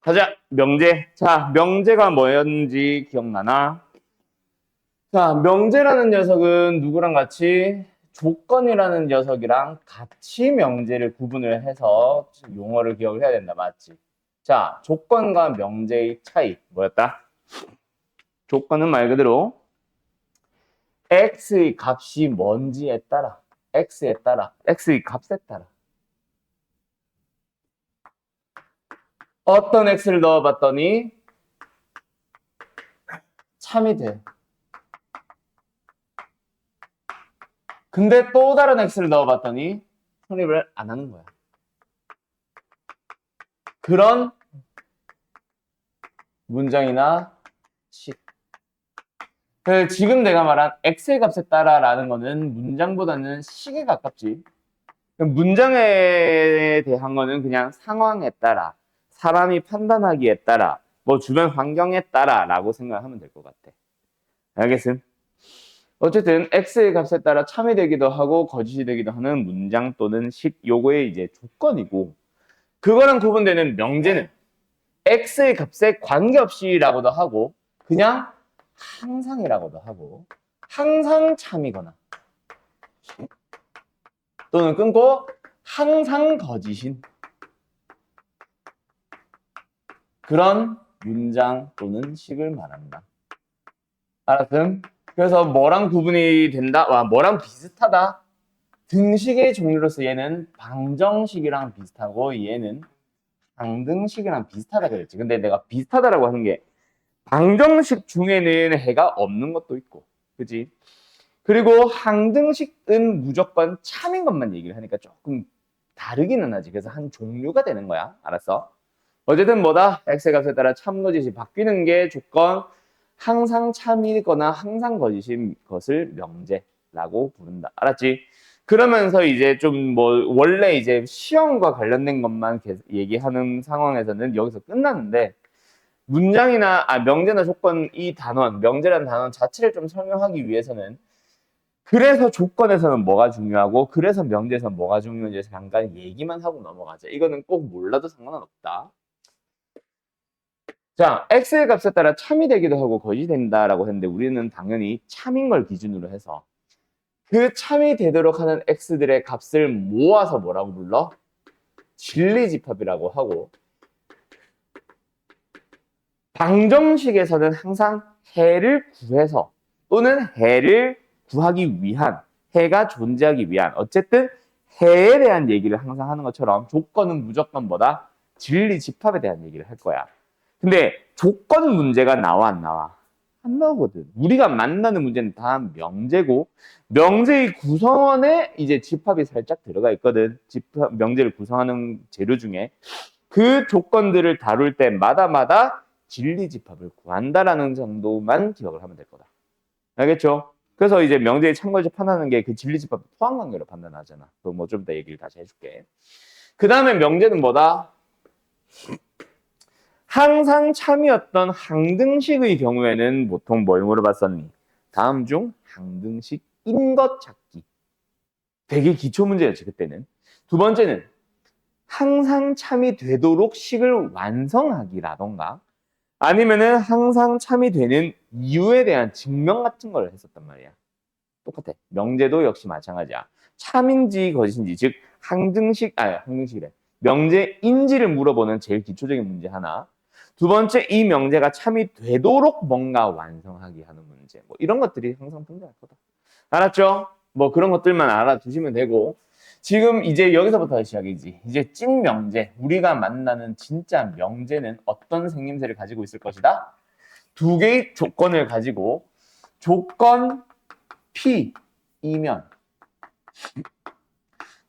가자, 명제. 자, 명제가 뭐였는지 기억나나? 자, 명제라는 녀석은 누구랑 같이? 조건이라는 녀석이랑 같이 명제를 구분을 해서 용어를 기억을 해야 된다. 맞지? 자, 조건과 명제의 차이 뭐였다? 조건은 말 그대로 x의 값이 뭔지에 따라 x에 따라 x의 값에 따라 어떤 x를 넣어봤더니 참이 돼. 근데 또 다른 x를 넣어봤더니 성립을 안 하는 거야. 그런 문장이나 식. 지금 내가 말한 x의 값에 따라라는 거는 문장보다는 식에 가깝지. 문장에 대한 거는 그냥 상황에 따라, 사람이 판단하기에 따라, 뭐 주변 환경에 따라라고 생각하면 될 것 같아. 알겠음? 어쨌든 x의 값에 따라 참이 되기도 하고 거짓이 되기도 하는 문장 또는 식, 요거의 이제 조건이고, 그거랑 구분되는 명제는 x의 값에 관계없이라고도 하고 그냥 항상이라고도 하고 항상 참이거나 또는 끊고 항상 거짓인 그런 문장 또는 식을 말한다. 알았음? 그래서 뭐랑 구분이 된다? 와, 뭐랑 비슷하다? 등식의 종류로서 얘는 방정식이랑 비슷하고 얘는 항등식이랑 비슷하다 그랬지. 근데 내가 비슷하다라고 하는 게 방정식 중에는 해가 없는 것도 있고, 그지? 그리고 항등식은 무조건 참인 것만 얘기를 하니까 조금 다르기는 하지. 그래서 한 종류가 되는 거야. 알았어? 어쨌든 뭐다? x의 값에 따라 참 거짓이 바뀌는 게 조건, 항상 참이거나 항상 거짓인 것을 명제라고 부른다. 알았지? 그러면서 이제 좀 뭐 원래 이제 시험과 관련된 것만 얘기하는 상황에서는 여기서 끝났는데 문장이나 명제나 조건 이 단원, 명제라는 단원 자체를 좀 설명하기 위해서는 그래서 조건에서는 뭐가 중요하고 그래서 명제에서는 뭐가 중요한지 잠깐 얘기만 하고 넘어가자. 이거는 꼭 몰라도 상관은 없다. 자, x의 값에 따라 참이 되기도 하고 거짓이 된다라고 했는데 우리는 당연히 참인 걸 기준으로 해서 그 참이 되도록 하는 x들의 값을 모아서 뭐라고 불러? 진리집합이라고 하고 방정식에서는 항상 해를 구해서 또는 해를 구하기 위한 해가 존재하기 위한 어쨌든 해에 대한 얘기를 항상 하는 것처럼 조건은 무조건 뭐다? 진리집합에 대한 얘기를 할 거야. 근데 조건 문제가 나와 안 나와? 안 나오거든. 우리가 만나는 문제는 다 명제고 명제의 구성원에 이제 집합이 살짝 들어가 있거든. 집합, 명제를 구성하는 재료 중에 그 조건들을 다룰 때마다마다 진리집합을 구한다라는 정도만 기억을 하면 될 거다. 알겠죠? 그래서 이제 명제의 참고적 판단하는 게 그 진리집합 포함관계로 판단하잖아. 그거 뭐 좀 이따 얘기를 다시 해줄게. 그 다음에 명제는 뭐다? 항상 참이었던 항등식의 경우에는 보통 뭘 물어봤었니? 다음 중 항등식인 것 찾기. 되게 기초 문제였지 그때는. 두 번째는 항상 참이 되도록 식을 완성하기라던가 아니면은 항상 참이 되는 이유에 대한 증명 같은 걸 했었단 말이야. 똑같아. 명제도 역시 마찬가지야. 참인지 거짓인지, 즉 항등식이래. 명제인지를 물어보는 제일 기초적인 문제 하나. 두 번째, 이 명제가 참이 되도록 뭔가 완성하기 하는 문제. 뭐 이런 것들이 항상 등장할 거다. 알았죠? 뭐 그런 것들만 알아두시면 되고 지금 이제 여기서부터 시작이지. 이제 찐 명제, 우리가 만나는 진짜 명제는 어떤 생김새를 가지고 있을 것이다? 두 개의 조건을 가지고 조건 P이면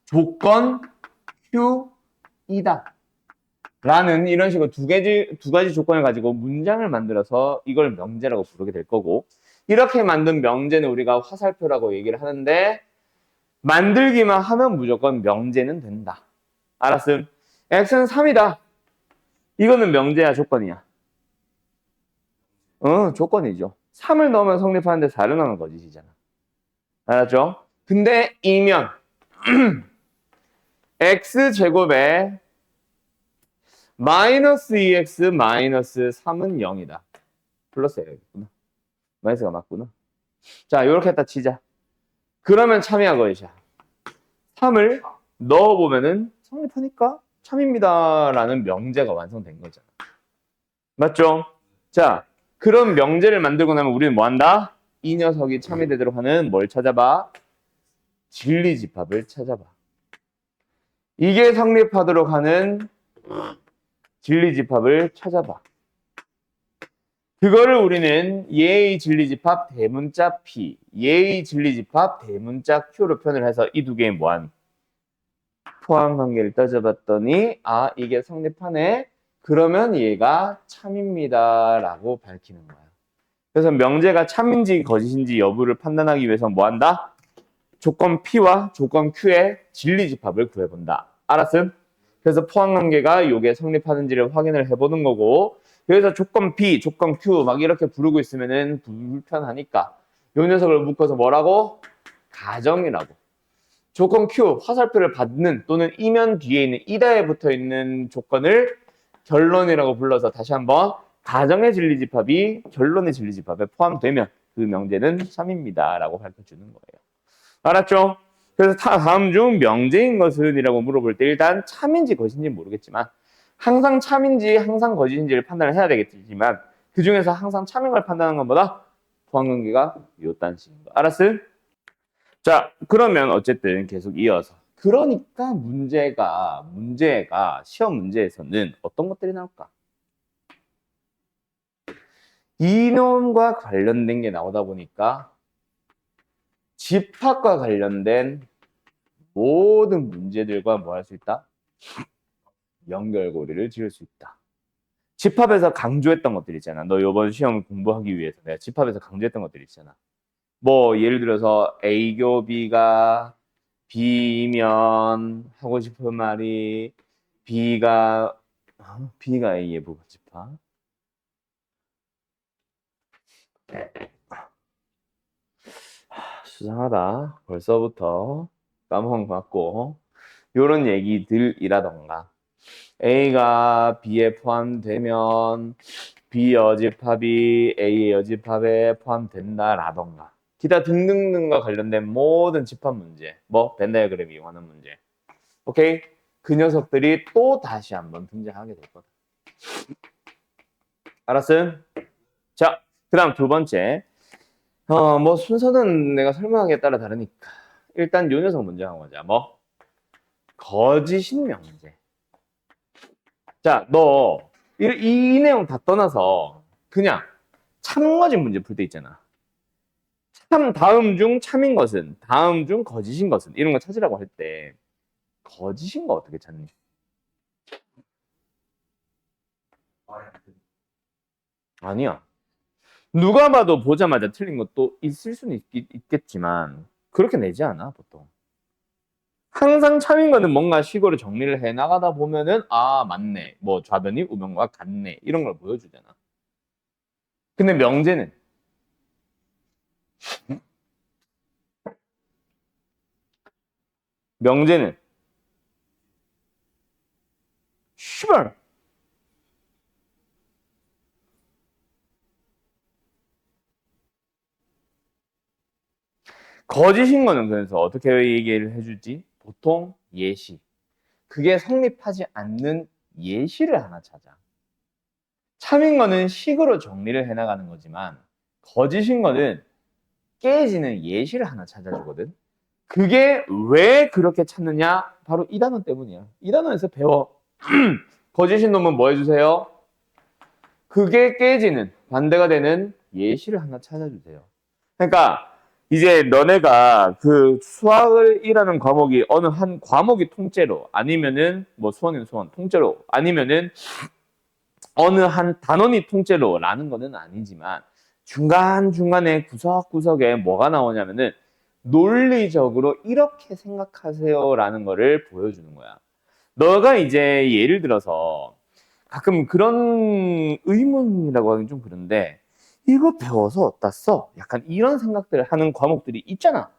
조건 Q이다. 라는 이런 식으로 두 가지 조건을 가지고 문장을 만들어서 이걸 명제라고 부르게 될 거고 이렇게 만든 명제는 우리가 화살표라고 얘기를 하는데 만들기만 하면 무조건 명제는 된다. 알았음? x는 3이다. 이거는 명제야, 조건이야? 조건이죠. 3을 넣으면 성립하는데 4를 넣으면 거짓이잖아. 알았죠? 근데 이면 x제곱에 마이너스 2x 마이너스 3은 0이다. 플러스가 여기구나. 마이너스가 맞구나. 자, 요렇게 했다 치자. 그러면 참이야 거이샤. 3을 넣어보면은 성립하니까 참입니다라는 명제가 완성된 거잖아. 맞죠? 자, 그런 명제를 만들고 나면 우리는 뭐 한다? 이 녀석이 참이 되도록 하는 뭘 찾아봐? 진리집합을 찾아봐. 이게 성립하도록 하는 진리집합을 찾아봐. 그거를 우리는 예의 진리집합 대문자 P, 예의 진리집합 대문자 Q로 표현을 해서 이 두 개의 뭐한 포함관계를 따져봤더니 아 이게 성립하네. 그러면 얘가 참입니다 라고 밝히는 거야. 그래서 명제가 참인지 거짓인지 여부를 판단하기 위해서 뭐 한다? 조건 P와 조건 Q의 진리집합을 구해본다. 알았음? 그래서 포함관계가 이게 성립하는지를 확인을 해보는 거고, 그래서 조건 P, 조건 Q 막 이렇게 부르고 있으면은 불편하니까 요 녀석을 묶어서 뭐라고? 가정이라고. 조건 Q, 화살표를 받는 또는 이면 뒤에 있는 이다에 붙어 있는 조건을 결론이라고 불러서 다시 한번 가정의 진리집합이 결론의 진리집합에 포함되면 그 명제는 참입니다 라고 밝혀주는 거예요. 알았죠? 그래서 다음 중 명제인 것은 이라고 물어볼 때 일단 참인지 거짓인지 모르겠지만 항상 참인지 항상 거짓인지를 판단을 해야 되겠지만 그 중에서 항상 참인 걸 판단하는 것보다 포함관계가 요딴 식인 거. 알았어요? 자, 그러면 어쨌든 계속 이어서 그러니까 문제가 시험 문제에서는 어떤 것들이 나올까? 이론과 관련된 게 나오다 보니까 집합과 관련된 모든 문제들과 뭐 할 수 있다? 연결고리를 지을 수 있다. 집합에서 강조했던 것들 있잖아. 너 이번 시험 공부하기 위해서 내가 집합에서 강조했던 것들 있잖아. 뭐 예를 들어서 A교 B가 B면 하고 싶은 말이 B가 A의 부분 집합. 수상하다. 벌써부터 까먹은 것 같고 요런 얘기들이라던가 A가 B에 포함되면 B 여집합이 A의 여집합에 포함된다라던가 기타 등등등과 관련된 모든 집합 문제, 뭐 벤 다이어그램 이용하는 문제, 오케이? 그 녀석들이 또 다시 한번 등장하게 될 거다. 알았음? 자, 그 다음 두 번째. 뭐 순서는 내가 설명하기에 따라 다르니까 일단 요 녀석 문제 한번 보자. 뭐? 거짓인 명제. 자, 너 이 내용 다 떠나서 그냥 참거짓 문제 풀 때 있잖아. 참 다음 중 참인 것은, 다음 중 거짓인 것은 이런 거 찾으라고 할 때 거짓인 거 어떻게 찾니? 아니야. 누가 봐도 보자마자 틀린 것도 있을 수는 있겠지만 그렇게 내지 않아 보통. 항상 참인 거는 뭔가 식으로 정리를 해 나가다 보면은 아 맞네, 뭐 좌변이 우변과 같네 이런 걸 보여주잖아. 근데 명제는 씨발 거짓인 거는 그래서 어떻게 얘기를 해주지? 보통 예시. 그게 성립하지 않는 예시를 하나 찾아. 참인 거는 식으로 정리를 해나가는 거지만 거짓인 거는 깨지는 예시를 하나 찾아주거든. 그게 왜 그렇게 찾느냐? 바로 이 단어 때문이야. 이 단어에서 배워. 거짓인 놈은 뭐 해주세요? 그게 깨지는 반대가 되는 예시를 하나 찾아주세요. 그러니까 이제 너네가 그 수학을 이라는 과목이 어느 한 과목이 통째로 아니면은 뭐 수원이면 수원 통째로 아니면은 어느 한 단원이 통째로라는 거는 아니지만 중간중간에 구석구석에 뭐가 나오냐면은 논리적으로 이렇게 생각하세요라는 거를 보여주는 거야. 너가 이제 예를 들어서 가끔 그런 의문이라고 하긴 좀 그런데 이거 배워서 어디다 써? 약간 이런 생각들을 하는 과목들이 있잖아.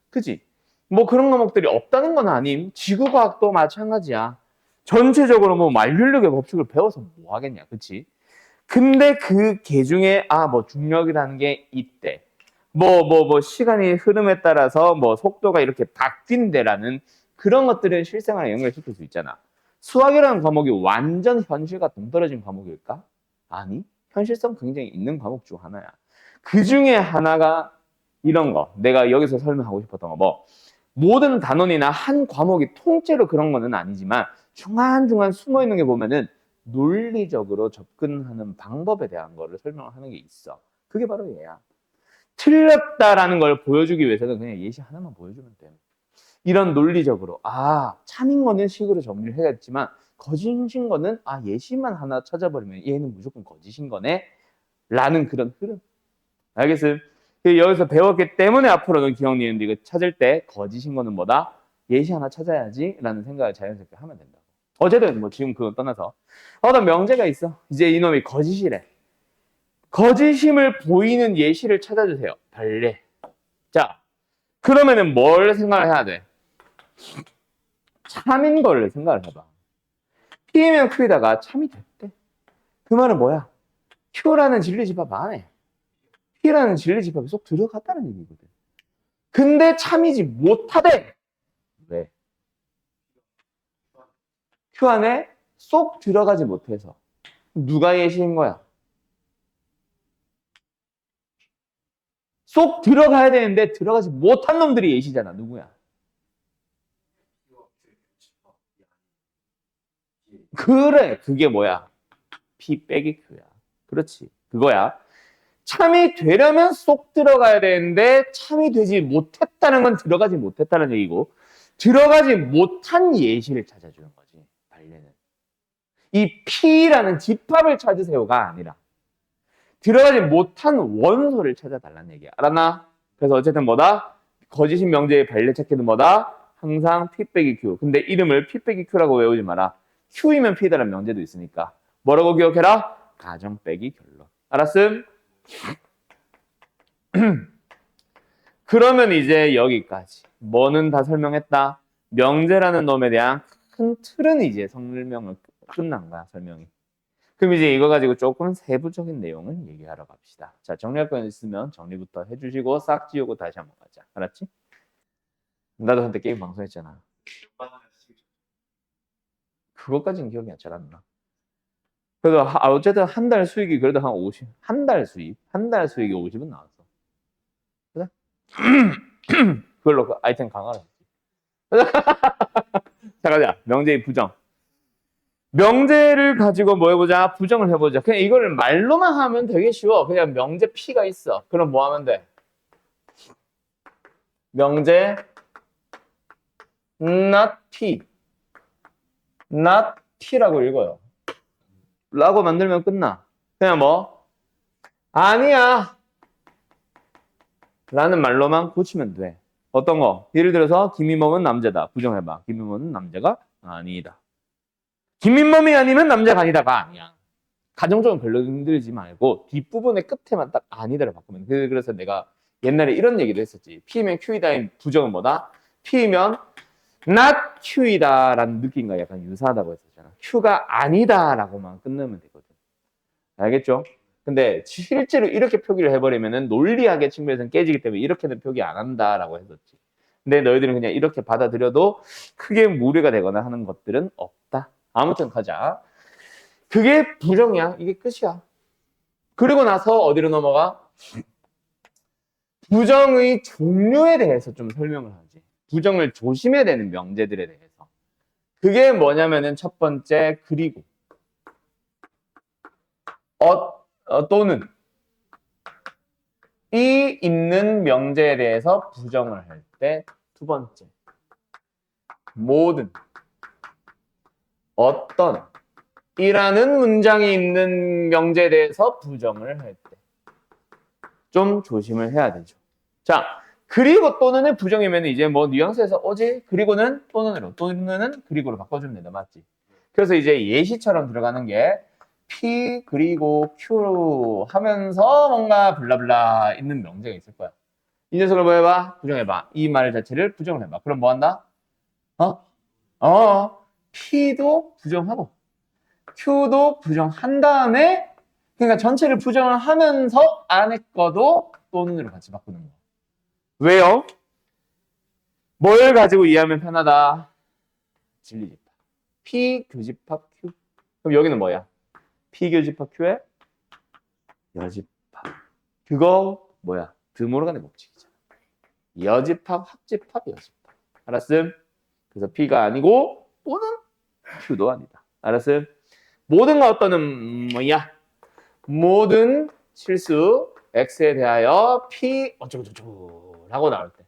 그지? 뭐 그런 과목들이 없다는 건 아님. 지구과학도 마찬가지야. 전체적으로 뭐 만륜력의 법칙을 배워서 뭐 하겠냐, 그치? 근데 그 개 중에 뭐 중력이라는 게 있대. 시간이 흐름에 따라서 뭐 속도가 이렇게 바뀐대라는 그런 것들은 실생활에 연결시킬 수 있잖아. 수학이라는 과목이 완전 현실과 동떨어진 과목일까? 아니, 현실성 굉장히 있는 과목 중 하나야. 그 중에 하나가 이런 거. 내가 여기서 설명하고 싶었던 거 모든 단원이나 한 과목이 통째로 그런 거는 아니지만 중간중간 숨어 있는 게 보면은 논리적으로 접근하는 방법에 대한 거를 설명하는 게 있어. 그게 바로 얘야. 틀렸다라는 걸 보여주기 위해서는 그냥 예시 하나만 보여주면 돼. 이런 논리적으로 참인 거는 식으로 정리를 해야겠지만 거짓인 거는 예시만 하나 찾아버리면 얘는 무조건 거짓인 거네 라는 그런 흐름. 알겠어요? 여기서 배웠기 때문에 앞으로는 기억, 니은도 이거 찾을 때 거짓인 거는 뭐다? 예시 하나 찾아야지 라는 생각을 자연스럽게 하면 된다고. 어쨌든 뭐 지금 그거 떠나서 어떤 명제가 있어. 이제 이놈이 거짓이래. 거짓임을 보이는 예시를 찾아주세요. 발레. 자, 그러면은 뭘 생각을 해야 돼? 참인 걸 생각을 해봐. P면 Q에다가 참이 됐대. 그 말은 뭐야? Q라는 진리집합 안에 P라는 진리집합이 쏙 들어갔다는 얘기거든. 근데 참이지 못하대. 왜? Q 안에 쏙 들어가지 못해서. 누가 예시인 거야? 쏙 들어가야 되는데 들어가지 못한 놈들이 예시잖아. 누구야? 그래. 그게 뭐야? P 빼기 Q야. 그렇지. 그거야. 참이 되려면 쏙 들어가야 되는데 참이 되지 못했다는 건 들어가지 못했다는 얘기고 들어가지 못한 예시를 찾아주는 거지. 발레는. 이 P라는 집합을 찾으세요가 아니라 들어가지 못한 원소를 찾아달라는 얘기야. 알았나? 그래서 어쨌든 뭐다? 거짓인 명제의 발레 찾기는 뭐다? 항상 P 빼기 Q. 근데 이름을 P 빼기 Q라고 외우지 마라. Q이면 P다라는 명제도 있으니까. 뭐라고 기억해라? 가정 빼기 결론. 알았음? 그러면 이제 여기까지. 뭐는 다 설명했다. 명제라는 놈에 대한 큰 틀은 이제 설명을 끝난 거야, 설명이. 그럼 이제 이거 가지고 조금 세부적인 내용을 얘기하러 갑시다. 자, 정리할 거 있으면 정리부터 해주시고 싹 지우고 다시 한번 가자. 알았지? 나도 한때 게임 방송했잖아. 그것까지는 기억이 잘 안 나. 그래도 어쨌든 한 달 수익이 그래도 한 50, 한 달 수익이 50은 나왔어. 그래? 그걸로 그 아이템 강화를 했지. 자, 가자. 명제의 부정. 명제를 가지고 뭐 해보자? 부정을 해보자. 그냥 이거를 말로만 하면 되게 쉬워. 그냥 명제 P가 있어. 그럼 뭐 하면 돼? 명제 not P. not P라고 읽어요. 라고 만들면 끝나. 그냥 뭐? 아니야. 라는 말로만 고치면 돼. 어떤 거? 예를 들어서 김인범은 남자다. 부정해봐. 김인범은 남자가 아니다. 김인범이 아니면 남자가 아니다가 아니야. 가정적으로 별로 힘들지 말고 뒷부분의 끝에만 딱 아니다를 바꾸면 돼. 그래서 내가 옛날에 이런 얘기도 했었지. P면 Q이다인 부정은 뭐다? P면 not Q이다 라는 느낌과 약간 유사하다고 했었잖아. Q가 아니다 라고만 끝내면 되거든. 알겠죠? 근데 실제로 이렇게 표기를 해버리면은 논리학의 측면에서는 깨지기 때문에 이렇게는 표기 안 한다라고 했었지. 근데 너희들은 그냥 이렇게 받아들여도 크게 무리가 되거나 하는 것들은 없다. 아무튼 가자. 그게 부정이야. 이게 끝이야. 그리고 나서 어디로 넘어가? 부정의 종류에 대해서 좀 설명을 하지. 부정을 조심해야 되는 명제들에 대해서. 그게 뭐냐면은 첫 번째 그리고 또는 이 있는 명제에 대해서 부정을 할 때 두 번째 모든 어떤 이라는 문장이 있는 명제에 대해서 부정을 할 때 좀 조심을 해야 되죠. 자, 그리고 또는의 부정이면 이제 뭐 뉘앙스에서 어제 그리고는 또는으로 또는은 그리고로 바꿔주면 된다. 맞지? 그래서 이제 예시처럼 들어가는 게 P 그리고 Q 하면서 뭔가 블라블라 있는 명제가 있을 거야. 이 녀석을 뭐 해봐? 부정해봐. 이 말 자체를 부정을 해봐. 그럼 뭐 한다? P도 부정하고 Q도 부정한 다음에 그러니까 전체를 부정을 하면서 안에 거도 또는으로 같이 바꾸는 거. 왜요? 뭘 가지고 이해하면 편하다? 진리집합. P 교집합 Q. 그럼 여기는 뭐야? P 교집합 Q의 여집합. 그거 뭐야? 드모르간의 법칙이잖아. 여집합, 합집합, 여집합. 알았음? 그래서 P가 아니고 또는 Q도 아니다. 알았음? 모든가 어떤은 뭐야? 모든 실수 X에 대하여 P 어쩌고저쩌고 라고 나올 때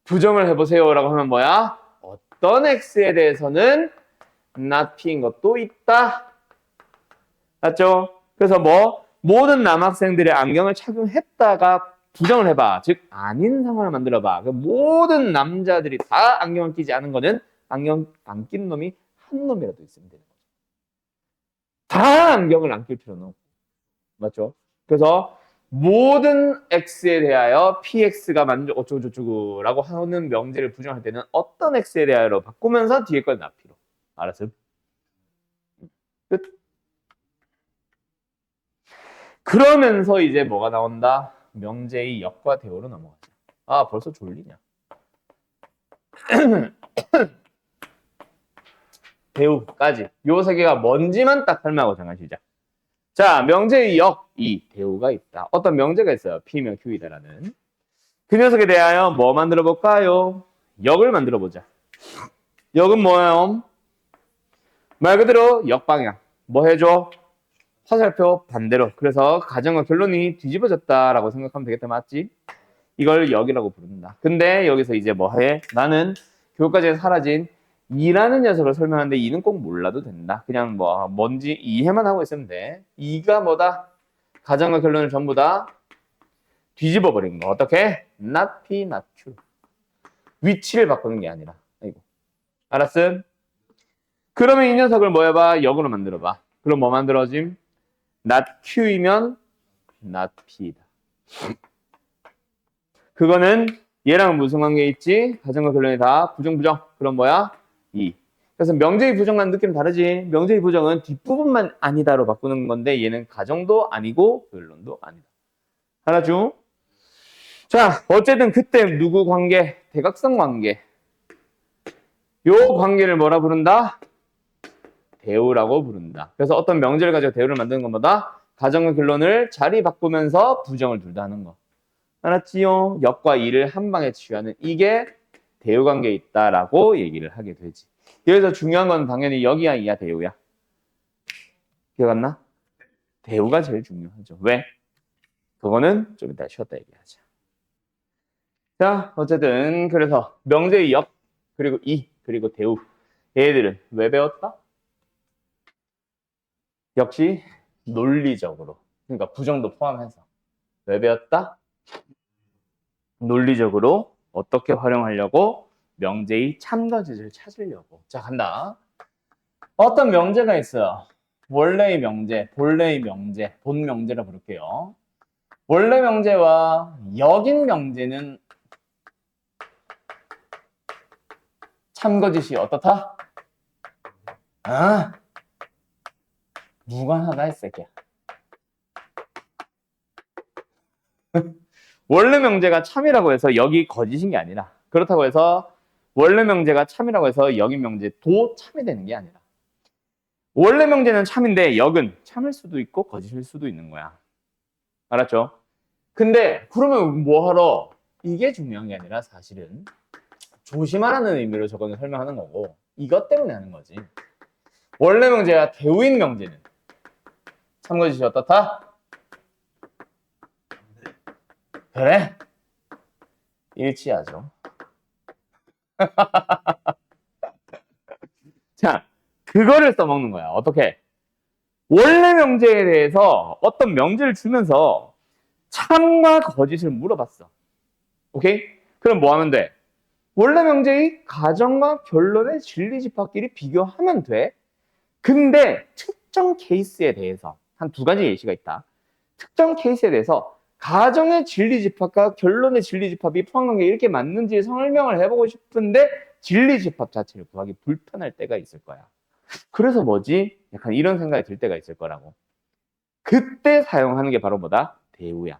부정을 해보세요 라고 하면 뭐야? 어떤 X에 대해서는 not P인 것도 있다. 맞죠? 그래서 뭐 모든 남학생들의 안경을 착용했다가 부정을 해봐. 즉 아닌 상황을 만들어봐. 그 모든 남자들이 다 안경을 끼지 않은 거는 안경 안 낀 놈이 한 놈이라도 있으면 되는 거죠. 다 안경을 안 낄 필요는 없고. 맞죠? 그래서 모든 X에 대하여 PX가 만족 어쩌고저쩌고 라고 하는 명제를 부정할 때는 어떤 X에 대하여로 바꾸면서 뒤에 걸 나피로. 알았어요? 끝. 그러면서 이제 뭐가 나온다? 명제의 역과 대오로 넘어가죠. 아, 벌써 졸리냐? 대우까지. 요 세 개가 뭔지만 딱 설명하고 잠깐 시작. 자, 명제의 역, 이 대우가 있다. 어떤 명제가 있어요. P면 Q이다라는. 그 녀석에 대하여 뭐 만들어 볼까요? 역을 만들어 보자. 역은 뭐예요? 말 그대로 역방향. 뭐 해줘? 화살표 반대로. 그래서 가정과 결론이 뒤집어졌다라고 생각하면 되겠다. 맞지? 이걸 역이라고 부른다. 근데 여기서 이제 뭐 해? 나는 교과서에 사라진 이라는 녀석을 설명하는데 이는 꼭 몰라도 된다. 그냥 뭐 뭔지 이해만 하고 있으면 돼. 이가 뭐다? 가정과 결론을 전부 다 뒤집어 버린 거. 어떻게? not P, not Q. 위치를 바꾸는 게 아니라. 아이고. 알았음? 그러면 이 녀석을 뭐 해봐? 역으로 만들어봐. 그럼 뭐 만들어짐? not Q이면 not P다. 그거는 얘랑 무슨 관계 있지? 가정과 결론이 다 부정. 그럼 뭐야? 2. 그래서 명제의 부정과는 느낌 다르지? 명제의 부정은 뒷부분만 아니다로 바꾸는 건데 얘는 가정도 아니고 결론도 아니다. 알았죠? 자, 어쨌든 그때 누구 관계? 대각선 관계. 요 관계를 뭐라 부른다? 대우라고 부른다. 그래서 어떤 명제를 가지고 대우를 만드는 것보다 가정과 결론을 자리 바꾸면서 부정을 둘 다 하는 거. 알았지요? 역과 이를 한 방에 취하는 이게 대우 관계에 있다라고 얘기를 하게 되지. 여기서 중요한 건 당연히 역이야, 이야, 대우야. 기억 안 나? 대우가 제일 중요하죠. 왜? 그거는 좀 이따 쉬었다 얘기하자. 자, 어쨌든 그래서 명제의 역, 그리고 이, 그리고 대우. 얘들은 왜 배웠다? 역시 논리적으로. 그러니까 부정도 포함해서. 왜 배웠다? 논리적으로 어떻게 활용하려고? 명제의 참거짓을 찾으려고. 자, 간다. 어떤 명제가 있어요. 원래의 명제, 본래의 명제, 본 명제라 부를게요. 원래 명제와 역인 명제는 참거짓이 어떻다? 아, 무관하다 이 새끼야. 원래 명제가 참이라고 해서 역이 거짓인 게 아니라 그렇다고 해서 원래 명제가 참이라고 해서 역인 명제도 참이 되는 게 아니라 원래 명제는 참인데 역은 참일 수도 있고 거짓일 수도 있는 거야. 알았죠? 근데 그러면 뭐하러? 이게 중요한 게 아니라 사실은 조심하라는 의미로 저거는 설명하는 거고 이것 때문에 하는 거지. 원래 명제와 대우인 명제는 참거짓이 어떻다? 그래? 일치하죠. 자, 그거를 써먹는 거야. 어떻게? 원래 명제에 대해서 어떤 명제를 주면서 참과 거짓을 물어봤어. 오케이? 그럼 뭐 하면 돼? 원래 명제의 가정과 결론의 진리집합끼리 비교하면 돼. 근데 특정 케이스에 대해서 한 두 가지 예시가 있다. 특정 케이스에 대해서 가정의 진리집합과 결론의 진리집합이 포함관계 이렇게 맞는지 설명을 해보고 싶은데 진리집합 자체를 구하기 불편할 때가 있을 거야. 그래서 뭐지? 약간 이런 생각이 들 때가 있을 거라고. 그때 사용하는 게 바로 뭐다? 대우야.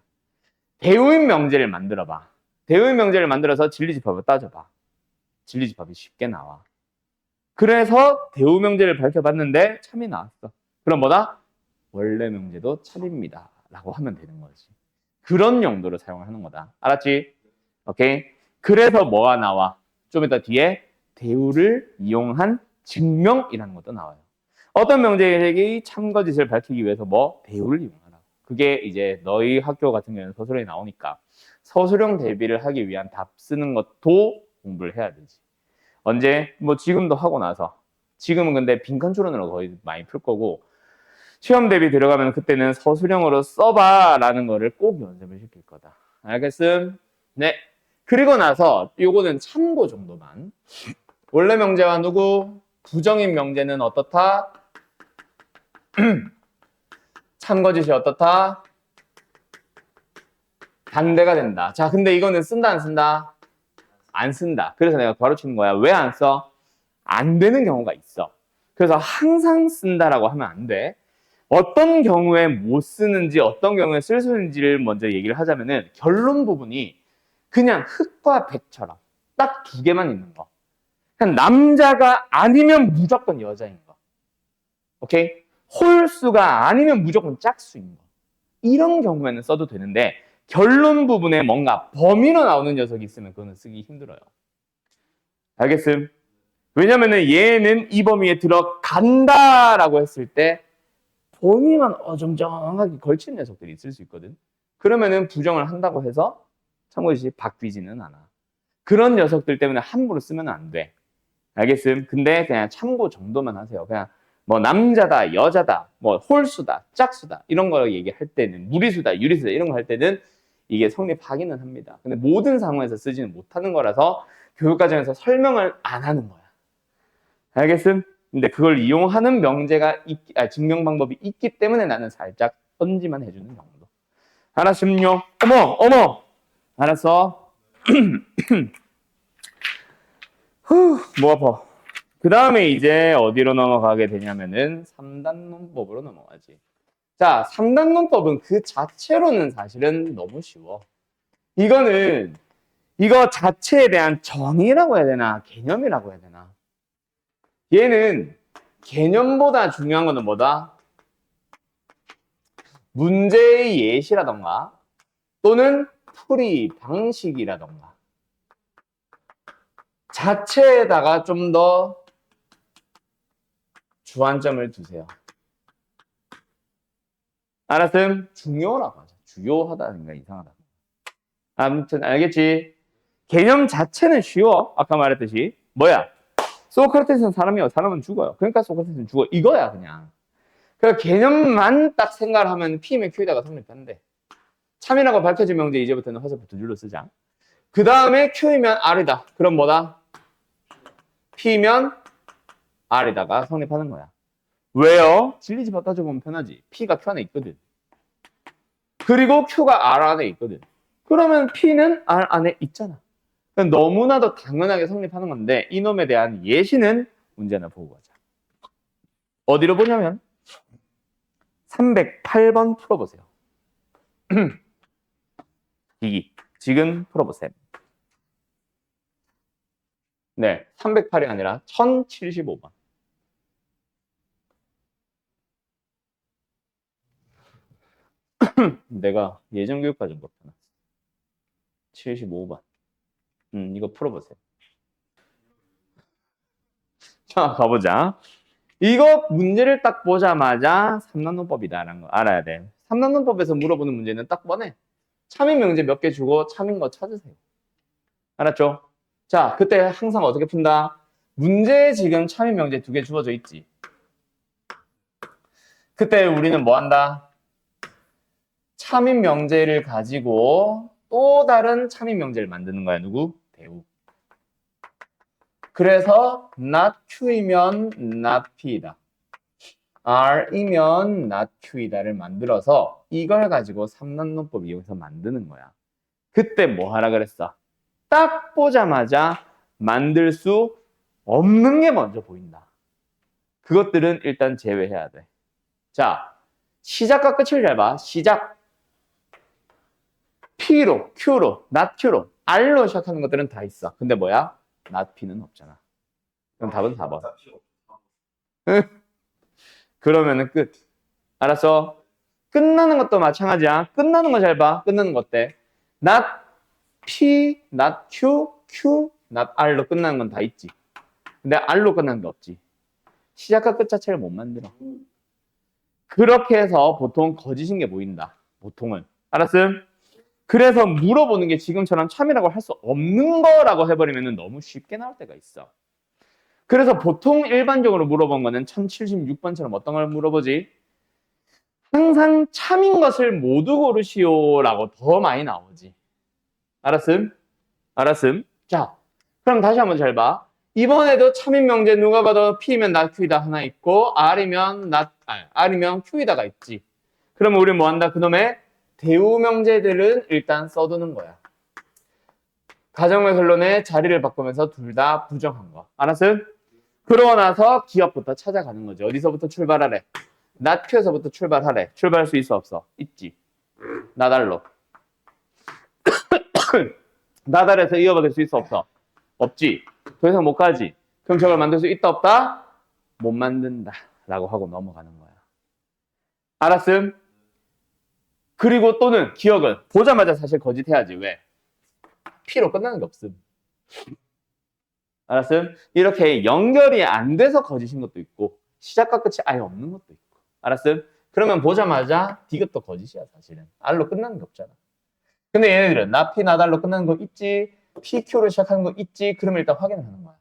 대우인 명제를 만들어봐. 대우인 명제를 만들어서 진리집합을 따져봐. 진리집합이 쉽게 나와. 그래서 대우 명제를 밝혀봤는데 참이 나왔어. 그럼 뭐다? 원래 명제도 참입니다. 라고 하면 되는 거지. 그런 용도로 사용하는 거다. 알았지? 오케이? 그래서 뭐가 나와? 좀 이따 뒤에 대우를 이용한 증명이라는 것도 나와요. 어떤 명제의 참거짓을 밝히기 위해서 뭐? 대우를 이용하라. 그게 이제 너희 학교 같은 경우는 서술형이 나오니까 서술형 대비를 하기 위한 답 쓰는 것도 공부를 해야 되지. 언제? 뭐 지금도 하고 나서. 지금은 근데 빈칸 추론으로 거의 많이 풀 거고 시험 대비 들어가면 그때는 서술형으로 써봐 라는 거를 꼭 연습을 시킬 거다. 알겠음? 네. 그리고 나서 요거는 참고 정도만. 원래 명제와 누구? 부정인 명제는 어떻다? 참거짓이 어떻다? 반대가 된다. 자, 근데 이거는 쓴다 안 쓴다? 안 쓴다. 그래서 내가 가르치는 거야. 왜 안 써? 안 되는 경우가 있어. 그래서 항상 쓴다라고 하면 안 돼. 어떤 경우에 못 쓰는지 어떤 경우에 쓸 수 있는지를 먼저 얘기를 하자면은 결론 부분이 그냥 흑과 백처럼 딱 두 개만 있는 거. 그냥 남자가 아니면 무조건 여자인 거. 오케이? 홀수가 아니면 무조건 짝수인 거. 이런 경우에는 써도 되는데 결론 부분에 뭔가 범위로 나오는 녀석이 있으면 그거는 쓰기 힘들어요. 알겠음? 왜냐면은 얘는 이 범위에 들어간다라고 했을 때 범위만 어정쩡하게 걸친 녀석들이 있을 수 있거든. 그러면은 부정을 한다고 해서 참고시 바뀌지는 않아. 그런 녀석들 때문에 함부로 쓰면 안 돼. 알겠음? 근데 그냥 참고 정도만 하세요. 그냥 뭐 남자다, 여자다, 뭐 홀수다, 짝수다 이런 거 얘기할 때는 무리수다, 유리수다 이런 거 할 때는 이게 성립하기는 합니다. 근데 모든 상황에서 쓰지는 못하는 거라서 교육과정에서 설명을 안 하는 거야. 알겠음? 근데 그걸 이용하는 명제가 증명 방법이 있기 때문에 나는 살짝 선지만 해주는 정도. 알았음요? 어머! 알았어. 목 아파. 그 다음에 이제 어디로 넘어가게 되냐면은 3단 논법으로 넘어가지. 자, 3단 논법은 그 자체로는 사실은 너무 쉬워. 이거는 이거 자체에 대한 정의라고 해야 되나 개념이라고 해야 되나. 얘는 개념보다 중요한 거는 뭐다? 문제의 예시라던가 또는 풀이 방식이라던가 자체에다가 좀 더 주안점을 두세요. 알았음? 중요라고 하죠. 주요하다는 게 이상하다. 아무튼 알겠지? 개념 자체는 쉬워. 아까 말했듯이 뭐야? 소크라테스는 사람이요. 사람은 죽어요. 그러니까 소크라테스는 죽어. 이거야 그냥. 그 개념만 딱 생각을 하면 P면 Q에다가 성립한대. 참이라고 밝혀진 명제 이제부터는 화살표 두 줄로 쓰자. 그 다음에 Q이면 R이다. 그럼 뭐다? P면 R에다가 성립하는 거야. 왜요? 진리집합 따져보면 편하지. P가 Q 안에 있거든. 그리고 Q가 R 안에 있거든. 그러면 P는 R 안에 있잖아. 너무나도 당연하게 성립하는 건데 이놈에 대한 예시는 문제 하나 보고 가자. 어디로 보냐면 308번 풀어보세요. 기기. 지금 풀어보세요. 네, 308이 아니라 1075번. 내가 예전교육과정 거 펴놨어. 75번. 이거 풀어보세요. 자, 가보자. 이거 문제를 딱 보자마자 3난논법이다라는 거 알아야 돼. 3난논법에서 물어보는 문제는 딱 뻔해. 참인 명제 몇 개 주고 참인 거 찾으세요. 알았죠? 자, 그때 항상 어떻게 푼다? 문제에 지금 참인 명제 2개 주어져 있지. 그때 우리는 뭐 한다? 참인 명제를 가지고 또 다른 참인 명제를 만드는 거야. 누구? 대우. 그래서 not Q이면 not P이다. R이면 not Q이다를 만들어서 이걸 가지고 3난논법 이용해서 만드는 거야. 그때 뭐 하라 그랬어? 딱 보자마자 만들 수 없는 게 먼저 보인다. 그것들은 일단 제외해야 돼. 자, 시작과 끝을 잘 봐. 시작. P로, Q로, not Q로, R로 시작하는 것들은 다 있어. 근데 뭐야? not P는 없잖아. 그럼 답은 4번. 그러면은 끝. 알았어? 끝나는 것도 마찬가지야. 끝나는 거 잘 봐. 끝나는 거 어때? not P, not Q, Q, not R로 끝나는 건 다 있지. 근데 R로 끝나는 게 없지. 시작과 끝 자체를 못 만들어. 그렇게 해서 보통 거짓인 게 보인다. 보통은. 알았음? 그래서 물어보는 게 지금처럼 참이라고 할 수 없는 거라고 해버리면 너무 쉽게 나올 때가 있어. 그래서 보통 일반적으로 물어본 거는 1076번처럼 어떤 걸 물어보지? 항상 참인 것을 모두 고르시오라고 더 많이 나오지. 알았음? 알았음? 자, 그럼 다시 한번 잘 봐. 이번에도 참인 명제 누가 봐도 P면 not Q이다 하나 있고 R이면 Q이다가 있지. 그러면 우리 뭐 한다? 그놈의 대우 명제들은 일단 써두는 거야. 가정의 결론에 자리를 바꾸면서 둘 다 부정한 거. 알았음? 그러고 나서 기업부터 찾아가는 거지. 어디서부터 출발하래? not Q에서부터 출발하래. 출발할 수 있어 없어? 있지. 나달로. 나달에서 이어받을 수 있어 없어? 없지. 더 이상 못 가지. 그럼 저걸 만들 수 있다 없다? 못 만든다 라고 하고 넘어가는 거야. 알았음? 그리고 또는 기억은 보자마자 사실 거짓해야지. 왜? P로 끝나는 게 없음. 알았음? 이렇게 연결이 안 돼서 거짓인 것도 있고 시작과 끝이 아예 없는 것도 있고. 알았음? 그러면 보자마자 D가 거짓이야 사실은. R로 끝나는 게 없잖아. 근데 얘네들은 나 P, 나 R로 끝나는 거 있지. PQ로 시작하는 거 있지. 그러면 일단 확인을 하는 거야.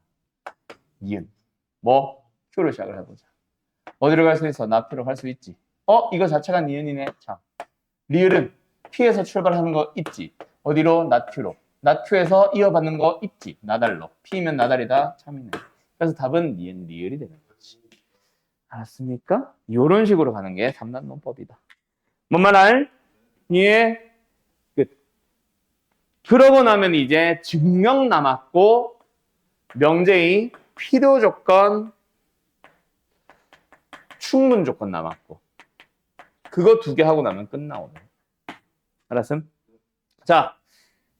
이은. 뭐? Q로 시작을 해보자. 어디로 갈 수 있어? 나 P로 갈 수 있지. 이거 자체가 니은이네. 자, 리을은 P에서 출발하는 거 있지. 어디로? not Q로. not Q에서 이어받는 거 있지. 나달로. P면 나달이다. 참이네. 그래서 답은 니은, 리을이 되는 거지. 알았습니까? 이런 식으로 가는 게 3단 논법이다. 뭔 말 알? 예. 끝. 그러고 나면 이제 증명 남았고 명제의 필요 조건, 충분 조건 남았고 그거 2개 하고 나면 끝나오네. 알았음? 자,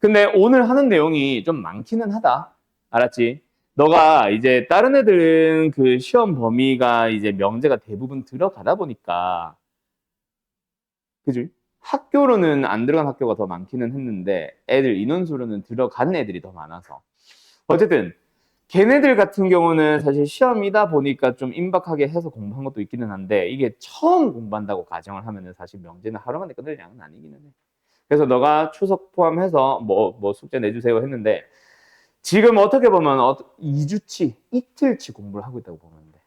근데 오늘 하는 내용이 좀 많기는 하다. 알았지? 너가 이제 다른 애들은 그 시험 범위가 이제 명제가 대부분 들어가다 보니까 그지? 학교로는 안 들어간 학교가 더 많기는 했는데 애들 인원수로는 들어간 애들이 더 많아서 어쨌든 걔네들 같은 경우는 사실 시험이다 보니까 좀 임박하게 해서 공부한 것도 있기는 한데 이게 처음 공부한다고 가정을 하면은 사실 명제는 하루 만에 끝낼 양은 아니기는 해. 그래서 너가 추석 포함해서 뭐 숙제 내주세요 했는데 지금 어떻게 보면 2주치, 이틀치 공부를 하고 있다고 보면 돼.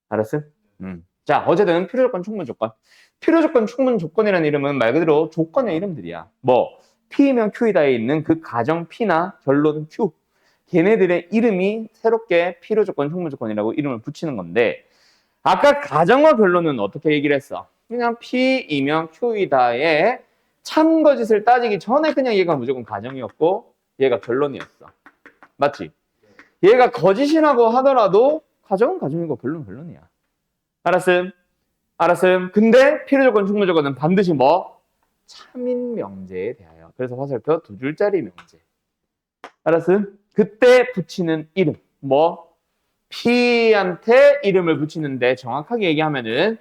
알았어? 자, 어쨌든 필요조건, 충분 조건. 필요조건, 충분 조건이라는 이름은 말 그대로 조건의 이름들이야. 뭐 P면 Q이다에 있는 그 가정 P나 결론 Q. 걔네들의 이름이 새롭게 필요조건, 충분 조건이라고 이름을 붙이는 건데 아까 가정과 결론은 어떻게 얘기를 했어? 그냥 P이면 Q이다에 참거짓을 따지기 전에 그냥 얘가 무조건 가정이었고 얘가 결론이었어. 맞지? 얘가 거짓이라고 하더라도 가정은 가정이고 결론은 결론이야. 알았음? 알았음? 근데 필요조건, 충분조건은 반드시 뭐? 참인 명제에 대하여. 그래서 화살표 2줄짜리 명제. 알았음? 그때 붙이는 이름. 뭐? P한테 이름을 붙이는데 정확하게 얘기하면은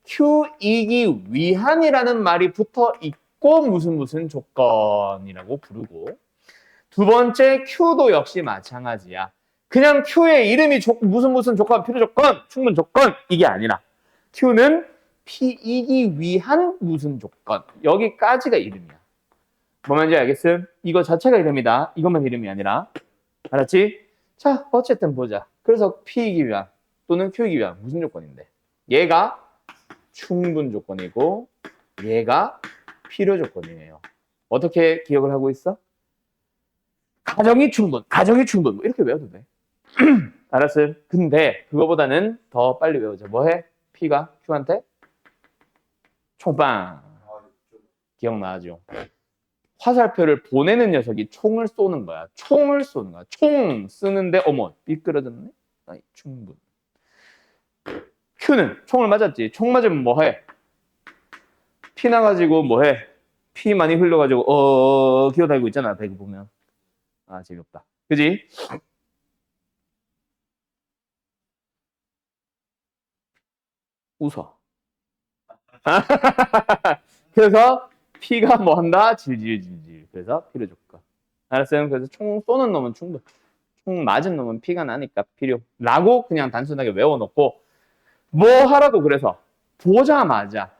Q이기 위한이라는 말이 붙어 있고 무슨 조건이라고 부르고 두 번째 Q도 역시 마찬가지야. 그냥 Q의 이름이 무슨 조건, 필요 조건, 충분 조건 이게 아니라 Q는 P이기 위한 무슨 조건 여기까지가 이름이야. 뭐 말인지 알겠음? 이거 자체가 이름이다. 이것만 이름이 아니라 알았지? 자 어쨌든 보자. 그래서 P이기 위한 또는 Q이기 위한 무슨 조건인데 얘가 충분 조건이고 얘가 필요 조건이에요. 어떻게 기억을 하고 있어? 가정이 충분 뭐 이렇게 외워도 돼. 알았어요? 근데 그거보다는 더 빨리 외우자. 뭐해? P가 Q한테 총빵 기억나죠? 화살표를 보내는 녀석이 총을 쏘는 거야. 총을 쏘는 거야. 총 쓰는데 어머 삐뚤어졌네. 아니, 충분. Q는 총을 맞았지. 총 맞으면 뭐 해? 피 나가지고 뭐 해? 피 많이 흘려가지고 기어다니고 있잖아. 배그 보면. 아 재미없다. 그지? 웃어. 그래서 피가 뭐 한다? 질질질질. 그래서 피를 줄까. 알았어요? 그래서 총 쏘는 놈은 충분. 총 맞은 놈은 피가 나니까 필요. 라고 그냥 단순하게 외워놓고 뭐 하라고 그래서 보자마자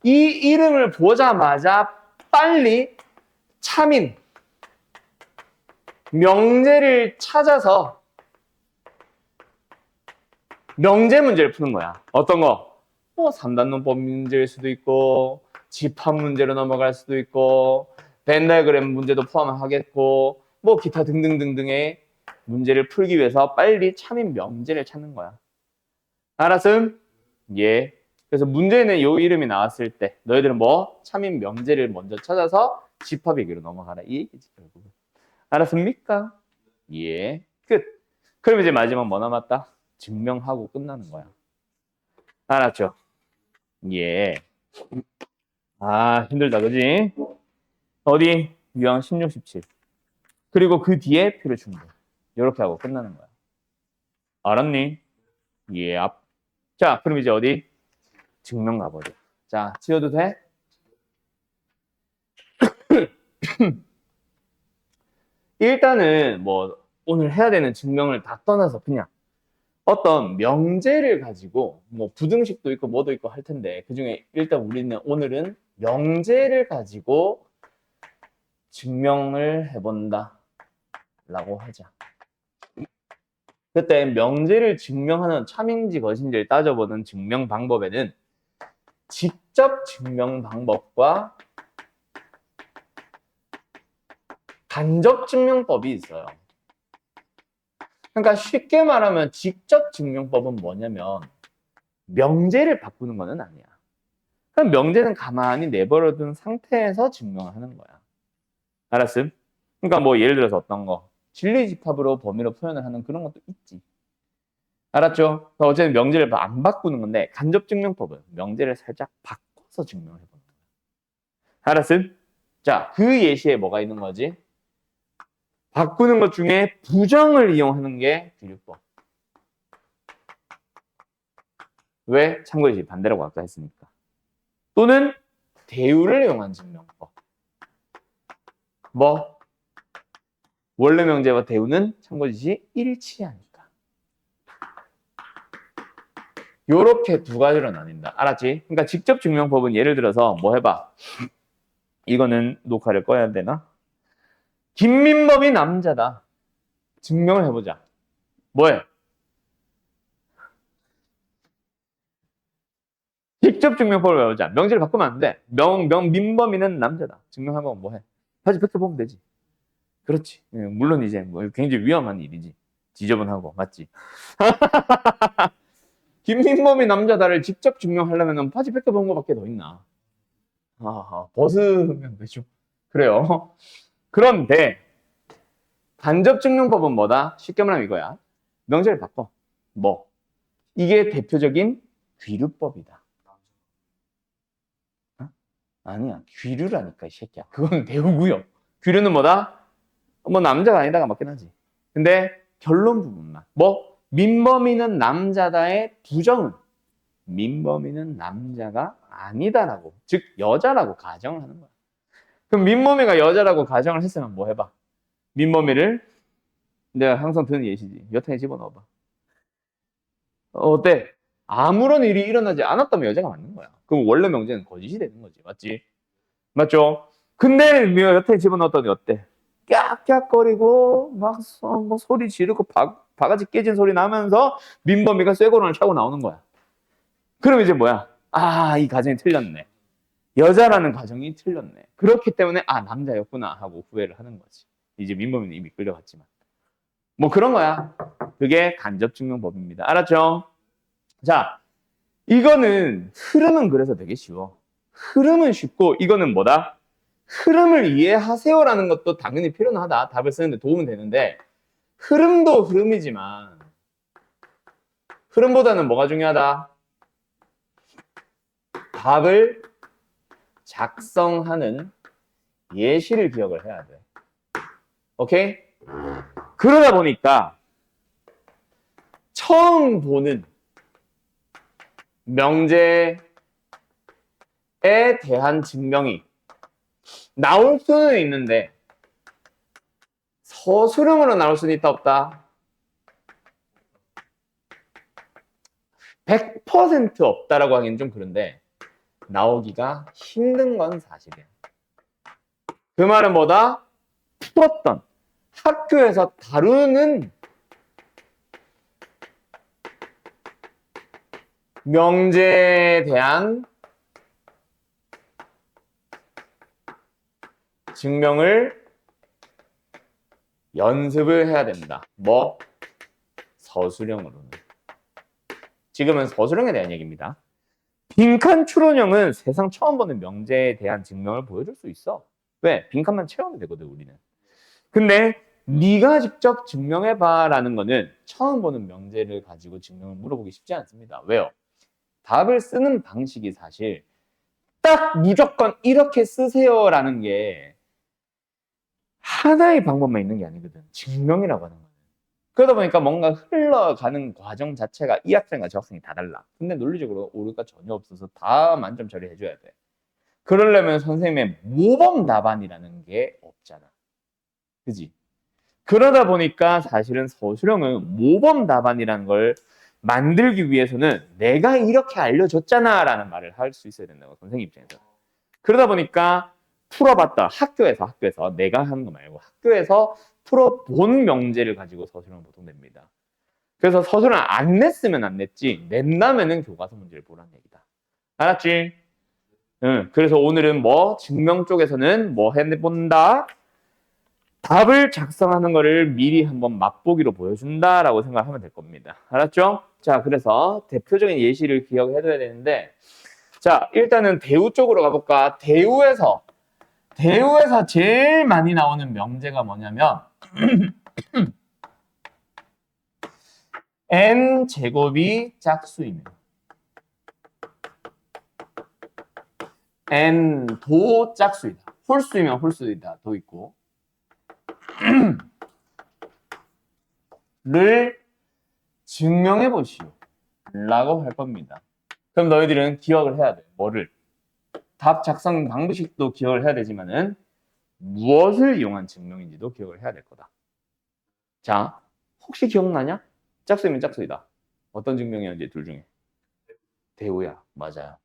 이 이름을 보자마자 빨리 차민 명제를 찾아서 명제 문제를 푸는 거야. 어떤 거? 뭐 3단론법 문제일 수도 있고 집합 문제로 넘어갈 수도 있고 벤 다이어그램 문제도 포함하겠고 뭐 기타 등등등등의 문제를 풀기 위해서 빨리 차민 명제를 찾는 거야. 알았음? 예. 그래서 문제는 요 이름이 나왔을 때 너희들은 뭐 차민 명제를 먼저 찾아서 집합 얘기로 넘어가라 이 얘기지 결국은. 알았습니까? 예. 끝. 그럼 이제 마지막 뭐 남았다? 증명하고 끝나는 거야. 알았죠? 예. 아 힘들다 그지? 어디? 유형 16, 17. 그리고 그 뒤에 표를 준 거야. 이렇게 하고 끝나는 거야. 알았니? 예. 자 그럼 이제 어디? 증명 가보자. 자 지워도 돼? 일단은 뭐 오늘 해야 되는 증명을 다 떠나서 그냥 어떤 명제를 가지고 뭐 부등식도 있고 뭐도 있고 할 텐데 그중에 일단 우리는 오늘은 명제를 가지고 증명을 해본다 라고 하자. 그때 명제를 증명하는 참인지 거신지를 따져보는 증명 방법에는 직접 증명 방법과 간접 증명법이 있어요. 그러니까 쉽게 말하면 직접 증명법은 뭐냐면 명제를 바꾸는 거는 아니야. 그럼 명제는 가만히 내버려둔 상태에서 증명을 하는 거야. 알았음? 그러니까 뭐 예를 들어서 어떤 거 진리집합으로 범위로 표현을 하는 그런 것도 있지. 알았죠? 그러니까 어쨌든 명제를 안 바꾸는 건데 간접 증명법은 명제를 살짝 바꿔서 증명을 해보는 거야. 알았음? 자, 그 예시에 뭐가 있는 거지? 바꾸는 것 중에 부정을 이용하는 게 귀류법. 왜? 참고예시 반대라고 아까 했으니까. 또는 대우를 이용한 증명법. 뭐? 원래 명제와 대우는 참고지시 일치하니까. 요렇게 두 가지로 나뉜다. 알았지? 그러니까 직접 증명법은 예를 들어서 뭐 해봐. 이거는 녹화를 꺼야 되나? 김민범이 남자다. 증명을 해보자. 뭐해? 직접 증명법을 외우자. 명제를 바꾸면 안 돼. 민범이는 남자다. 증명하면 뭐해? 다시 벗겨보면 되지. 그렇지. 물론 이제 뭐 굉장히 위험한 일이지. 지저분하고 맞지? 김민범이 남자다를 직접 증명하려면 바지 벗겨본 것밖에 더 있나? 벗으면 되죠. 그래요. 그런데 간접 증명법은 뭐다? 쉽게 말하면 이거야. 명제를 바꿔. 뭐? 이게 대표적인 귀류법이다. 어? 아니야. 귀류라니까 이 새끼야. 그건 대우고요. 귀류는 뭐다? 뭐 남자가 아니다가 맞긴 하지. 근데 결론 부분만. 뭐? 민범이는 남자다의 부정은 민범이는 남자가 아니다라고. 즉 여자라고 가정을 하는 거야. 그럼 민범이가 여자라고 가정을 했으면 뭐 해봐. 민범이를 내가 항상 드는 예시지. 여탕에 집어넣어봐. 어때? 아무런 일이 일어나지 않았다면 여자가 맞는 거야. 그럼 원래 명제는 거짓이 되는 거지. 맞지? 맞죠? 근데 여탕에 집어넣었더니 어때? 깍깍거리고 막 뭐 소리 지르고 바가지 깨진 소리 나면서 민범이가 쇠고랑을 차고 나오는 거야. 그럼 이제 뭐야? 이 가정이 틀렸네. 여자라는 가정이 틀렸네. 그렇기 때문에 남자였구나 하고 후회를 하는 거지. 이제 민범이는 이미 끌려갔지만. 뭐 그런 거야. 그게 간접 증명법입니다. 알았죠? 자, 이거는 흐름은 그래서 되게 쉬워. 흐름은 쉽고 이거는 뭐다? 흐름을 이해하세요라는 것도 당연히 필요는 하다. 답을 쓰는데 도움은 되는데 흐름도 흐름이지만 흐름보다는 뭐가 중요하다? 답을 작성하는 예시를 기억을 해야 돼. 오케이? 그러다 보니까 처음 보는 명제에 대한 증명이 나올 수는 있는데 서술형으로 나올 수는 있다 없다? 100% 없다라고 하기는 좀 그런데 나오기가 힘든 건 사실이야. 그 말은 뭐다? 풀었던 학교에서 다루는 명제에 대한 증명을 연습을 해야 된다. 뭐? 서술형으로는. 지금은 서술형에 대한 얘기입니다. 빈칸 추론형은 세상 처음 보는 명제에 대한 증명을 보여줄 수 있어. 왜? 빈칸만 채우면 되거든, 우리는. 근데 네가 직접 증명해봐라는 거는 처음 보는 명제를 가지고 증명을 물어보기 쉽지 않습니다. 왜요? 답을 쓰는 방식이 사실 딱 무조건 이렇게 쓰세요라는 게 하나의 방법만 있는 게 아니거든. 증명이라고 하는 거는. 그러다 보니까 뭔가 흘러가는 과정 자체가 이 학생과 저 학생이 다 달라. 근데 논리적으로 오류가 전혀 없어서 다 만점 처리해줘야 돼. 그러려면 선생님의 모범 답안이라는 게 없잖아. 그지? 그러다 보니까 사실은 서술형은 모범 답안이라는 걸 만들기 위해서는 내가 이렇게 알려줬잖아 라는 말을 할 수 있어야 된다고, 선생님 입장에서. 그러다 보니까 풀어봤다. 학교에서 내가 하는 거 말고 학교에서 풀어본 명제를 가지고 서술형을 보통 냅니다. 그래서 서술은 안 냈으면 안 냈지 낸다면은 교과서 문제를 보라는 얘기다. 알았지? 응. 그래서 오늘은 뭐 증명 쪽에서는 뭐 해본다? 답을 작성하는 거를 미리 한번 맛보기로 보여준다라고 생각하면 될 겁니다. 알았죠? 자, 그래서 대표적인 예시를 기억해둬야 되는데, 자, 일단은 대우 쪽으로 가볼까? 대우에서 제일 많이 나오는 명제가 뭐냐면 n 제곱이 짝수이면 n 도 짝수이다. 홀수이면 홀수이다. 도 있고 를 증명해 보시오 라고 할 겁니다. 그럼 너희들은 기억을 해야 돼. 뭐를? 답 작성 방식도 기억을 해야 되지만은 무엇을 이용한 증명인지도 기억을 해야 될 거다. 자, 혹시 기억나냐? 짝수이면 짝수이다. 어떤 증명이었는지 둘 중에. 대우야. 맞아요.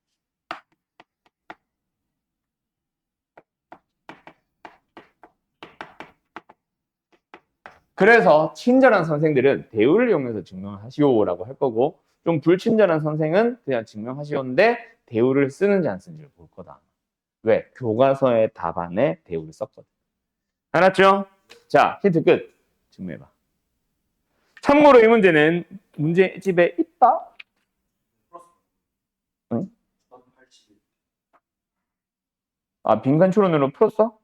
그래서 친절한 선생들은 대우를 이용해서 증명을 하시오라고 할 거고, 좀 불친절한 선생은 그냥 증명하시오인데 대우를 쓰는지 안 쓰는지를 볼 거다. 왜? 교과서의 답안에 대우를 썼거든. 알았죠? 자, 힌트 끝. 증명해봐. 참고로 이 문제는 문제집에 있다? 응? 아, 빈칸 추론으로 풀었어?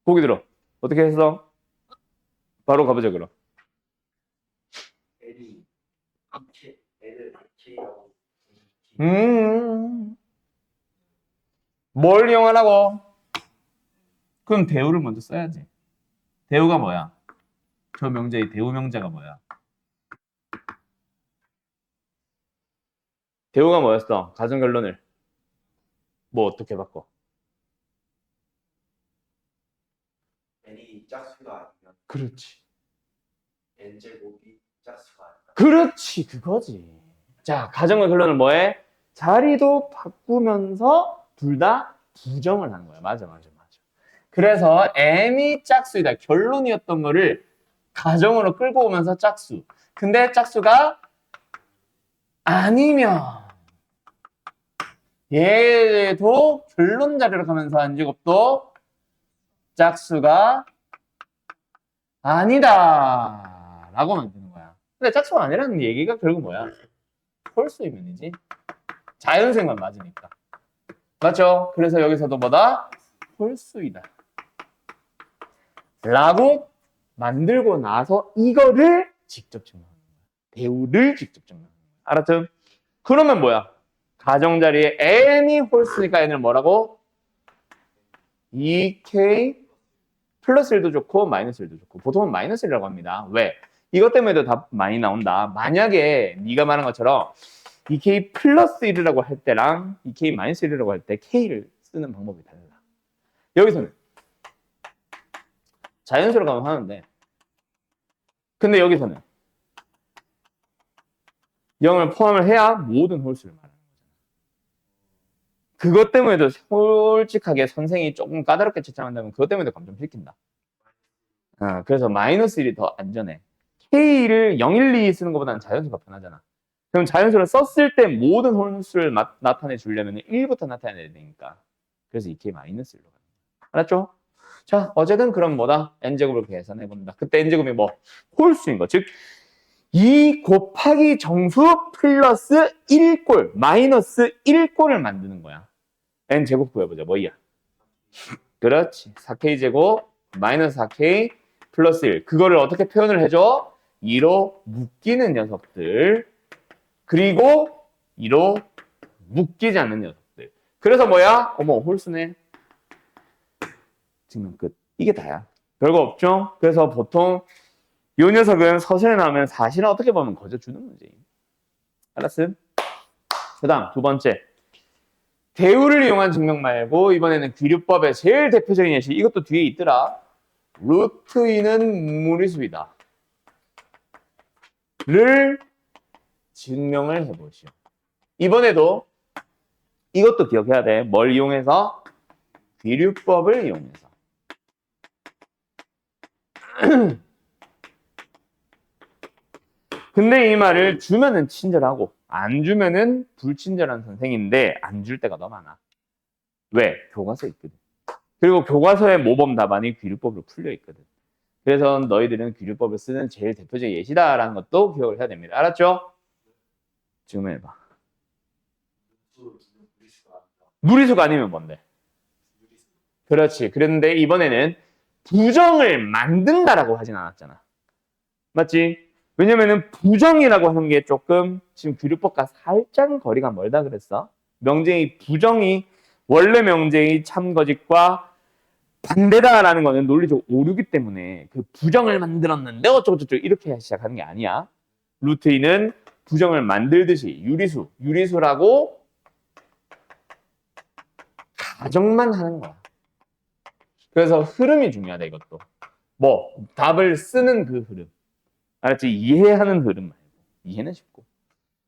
보기 들어. 어떻게 했어? 바로 가보자, 그럼. 뭘 이용하라고? 그럼 대우를 먼저 써야지. 대우가 뭐야? 저 명제의 대우 명제가 뭐야? 대우가 뭐였어? 가정 결론을 뭐 어떻게 바꿔? n이 짝수가 아니면 그렇지. n제곱이 짝수가 아니면 그렇지, 그거지. 자, 가정과 결론을 뭐해? 자리도 바꾸면서 둘 다 부정을 하는 거야. 맞아. 그래서 n이 짝수이다. 결론이었던 거를 가정으로 끌고 오면서 짝수. 근데 짝수가 아니면 얘도 결론 자리로 가면서 한 제곱도 짝수가 아니다 라고 만드는 거야. 근데 짝수가 아니라는 얘기가 결국 뭐야? 홀수이면이지. 자연수만 맞으니까. 맞죠? 그래서 여기서도 뭐다? 홀수이다 라고 만들고 나서 이거를 직접 증명하는 거야. 대우를 직접 증명하는 거야. 알았죠? 그러면 뭐야? 가정자리에 n이 홀수니까 n을 뭐라고? 2k 플러스 1도 좋고 마이너스 1도 좋고 보통은 마이너스 1이라고 합니다. 왜? 이것 때문에도 답 많이 나온다. 만약에 네가 말한 것처럼 2k 플러스 1이라고 할 때랑 2k 마이너스 1이라고 할 때 k를 쓰는 방법이 달라. 여기서는 자연수로 가면 하는데 근데 여기서는 0을 포함을 해야 모든 홀수를 말하는 거잖아. 그것 때문에도 솔직하게 선생이 조금 까다롭게 채점한다면 그것 때문에도 감점 시킨다. 그래서 마이너스 1이 더 안전해. K를 0, 1, 2 쓰는 것보다는 자연수가 편하잖아. 그럼 자연수를 썼을 때 모든 홀수를 나타내 주려면 1부터 나타내야 되니까. 그래서 2K 마이너스 1로 가는 거야. 알았죠? 자, 어쨌든 그럼 뭐다? n제곱을 계산해 본다. 그때 n제곱이 뭐? 홀수인 거. 즉 2 곱하기 정수 플러스 1꼴 마이너스 1꼴을 만드는 거야. n제곱 구해보자. 뭐야? 그렇지. 4K제곱 마이너스 4K 플러스 1. 그거를 어떻게 표현을 해줘? 2로 묶이는 녀석들. 그리고 2로 묶이지 않는 녀석들. 그래서 뭐야? 어머, 홀수네. 증명 끝. 이게 다야. 별거 없죠? 그래서 보통 이 녀석은 서술에 나오면 사실은 어떻게 보면 거저주는 문제예요. 알았음? 그 다음 두 번째. 대우를 이용한 증명 말고 이번에는 귀류법의 제일 대표적인 예시. 이것도 뒤에 있더라. 루트 2는 무리수이다. 를 증명을 해보시오. 이번에도 이것도 기억해야 돼. 뭘 이용해서? 귀류법을 이용해서. 근데 이 말을 주면은 친절하고 안 주면은 불친절한 선생인데 안 줄 때가 더 많아. 왜? 교과서에 있거든. 그리고 교과서의 모범 답안이 귀류법으로 풀려 있거든. 그래서 너희들은 귀류법을 쓰는 제일 대표적인 예시다라는 것도 기억을 해야 됩니다. 알았죠? 지금 해봐. 무리수가 아니면 뭔데? 그렇지. 그런데 이번에는 부정을 만든다라고 하진 않았잖아. 맞지? 왜냐면은 부정이라고 하는 게 조금 지금 귀류법과 살짝 거리가 멀다 그랬어. 명제의 부정이 원래 명제의 참거짓과 반대다라는 거는 논리적 오류기 때문에 그 부정을 만들었는데 어쩌고저쩌고 이렇게 시작하는 게 아니야. 루트 2는 부정을 만들듯이 유리수라고 가정만 하는 거야. 그래서 흐름이 중요하다 이것도. 뭐 답을 쓰는 그 흐름. 알았지? 이해하는 흐름 말고. 이해는 쉽고.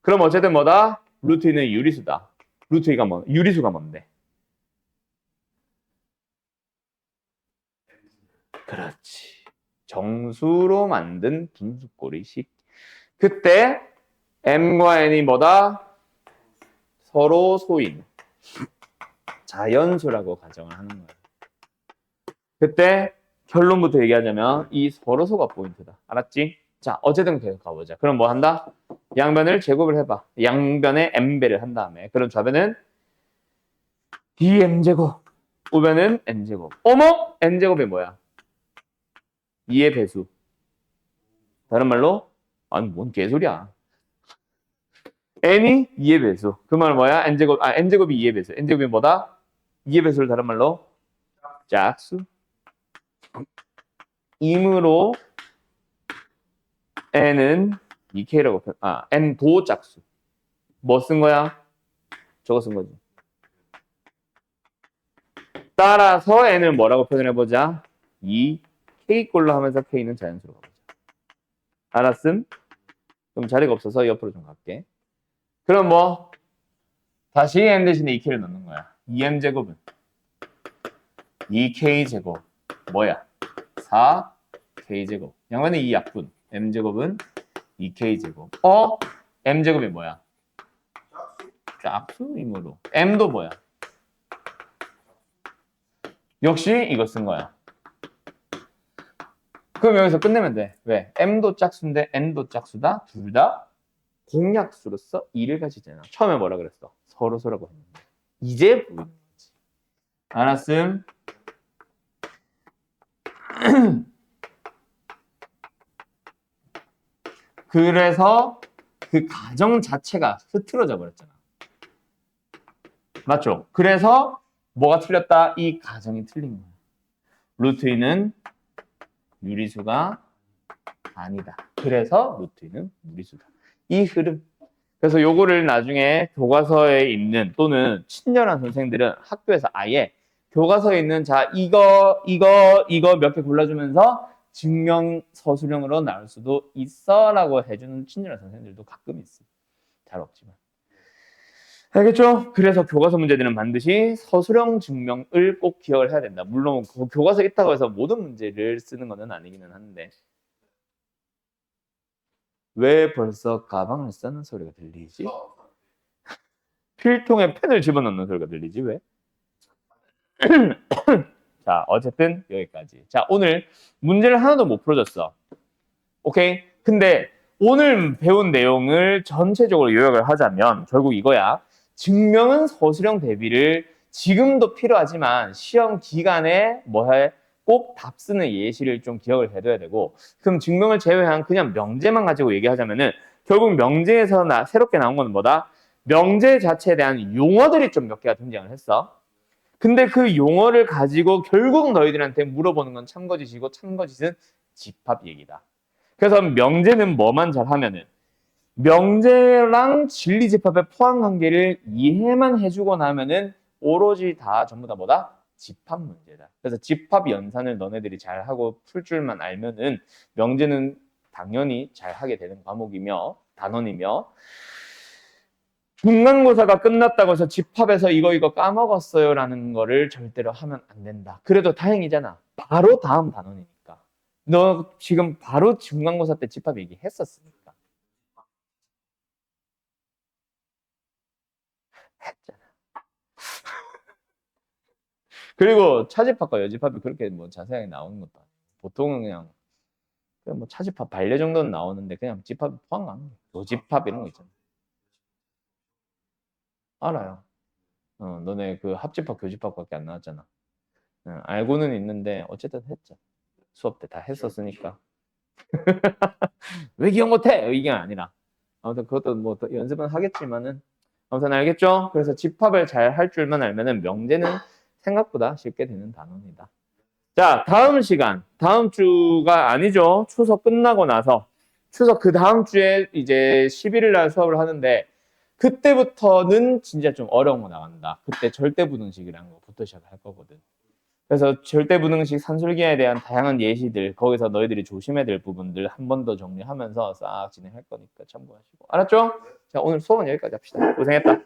그럼 어쨌든 뭐다? 루트 2는 유리수다. 루트 2가 뭐? 유리수가 뭔데? 그렇지. 정수로 만든 분수꼴이식. 그때 m과 n이 뭐다? 서로 소인. 자연수라고 가정을 하는 거야. 그때 결론부터 얘기하자면 이 서로소가 포인트다. 알았지? 자, 어쨌든 계속 가보자. 그럼 뭐 한다? 양변을 제곱을 해봐. 양변에 m배를 한 다음에 그럼 좌변은 dm제곱, 우변은 n제곱. 어머? n제곱이 뭐야? 2의 배수. 다른 말로 아니 뭔 개소리야. n이 2의 배수. 그 말은 뭐야? n제곱이 2의 배수. n제곱이 뭐다? 2의 배수를 다른 말로 짝수. 이므로 n은 2k라고 n도 짝수. 뭐 쓴 거야? 저거 쓴 거지. 따라서 n을 뭐라고 표현해보자? 2k꼴로 하면서 k는 자연수로 가보자. 알았음? 그럼 자리가 없어서 옆으로 좀 갈게. 그럼 뭐 다시 n 대신에 2k를 넣는 거야. 2m제곱은 2k제곱 뭐야? 4k제곱. 양변에 2약분. m제곱은 2k제곱. m제곱이 뭐야? 짝수이므로. m도 뭐야? 역시 이거 쓴 거야. 그럼 여기서 끝내면 돼. 왜? m도 짝수인데 n도 짝수다. 둘 다 공약수로서 2를 가지잖아. 처음에 뭐라 그랬어? 서로서라고 했는데. 이제 보이는 거지. 알았음? 그래서 그 가정 자체가 흐트러져 버렸잖아. 맞죠? 그래서 뭐가 틀렸다? 이 가정이 틀린 거야. 루트 2는 유리수가 아니다. 그래서 루트 2는 무리수다. 이 흐름. 그래서 요거를 나중에 교과서에 있는 또는 친절한 선생들은 학교에서 아예 교과서에 있는 자 이거 몇 개 골라주면서 증명 서술형으로 나올 수도 있어 라고 해주는 친절한 선생들도 가끔 있어. 잘 없지만. 알겠죠? 그래서 교과서 문제들은 반드시 서술형 증명을 꼭 기억을 해야 된다. 물론 교과서에 있다고 해서 모든 문제를 쓰는 것은 아니기는 한데 왜 벌써 가방을 싸는 소리가 들리지? 필통에 펜을 집어넣는 소리가 들리지? 왜? 자, 어쨌든 여기까지. 자, 오늘 문제를 하나도 못 풀어줬어. 오케이? 근데 오늘 배운 내용을 전체적으로 요약을 하자면 결국 이거야. 증명은 서술형 대비를 지금도 필요하지만 시험 기간에 꼭 답 쓰는 예시를 좀 기억을 해둬야 되고 그럼 증명을 제외한 그냥 명제만 가지고 얘기하자면은 결국 명제에서 새롭게 나온 건 뭐다? 명제 자체에 대한 용어들이 좀 몇 개가 등장을 했어. 근데 그 용어를 가지고 결국 너희들한테 물어보는 건 참거짓이고 참거짓은 집합 얘기다. 그래서 명제는 뭐만 잘하면은 명제랑 진리집합의 포함관계를 이해만 해주고 나면은 오로지 다 전부 다 뭐다? 집합 문제다. 그래서 집합 연산을 너네들이 잘하고 풀 줄만 알면은 명제는 당연히 잘하게 되는 과목이며 단원이며 중간고사가 끝났다고 해서 집합에서 이거 까먹었어요 라는 거를 절대로 하면 안 된다. 그래도 다행이잖아. 바로 다음 단원이니까. 너 지금 바로 중간고사 때 집합 얘기했었으니까. 했잖아. 그리고 차집합과 여집합이 그렇게 뭐 자세하게 나오는 것도 아니고 보통은 그냥 뭐 차집합 반려 정도는 나오는데 그냥 집합 포함 안 해. 여집합 이런 거 있잖아. 알아요. 너네 그 합집합 교집합밖에 안 나왔잖아. 알고는 있는데 어쨌든 했죠. 수업 때 다 했었으니까. 왜 기억 못해? 이게 아니라. 아무튼 그것도 뭐 연습은 하겠지만은 아무튼 알겠죠? 그래서 집합을 잘 할 줄만 알면은 명제는 생각보다 쉽게 되는 단어입니다. 자, 다음 시간, 다음 주가 아니죠. 추석 끝나고 나서 추석 그 다음 주에 이제 11일 날 수업을 하는데 그때부터는 진짜 좀 어려운 거 나간다. 그때 절대부등식이라는 거부터 시작할 거거든. 그래서 절대부등식 산술기에 대한 다양한 예시들 거기서 너희들이 조심해야 될 부분들 한 번 더 정리하면서 싹 진행할 거니까 참고하시고 알았죠? 자 오늘 수업은 여기까지 합시다. 고생했다.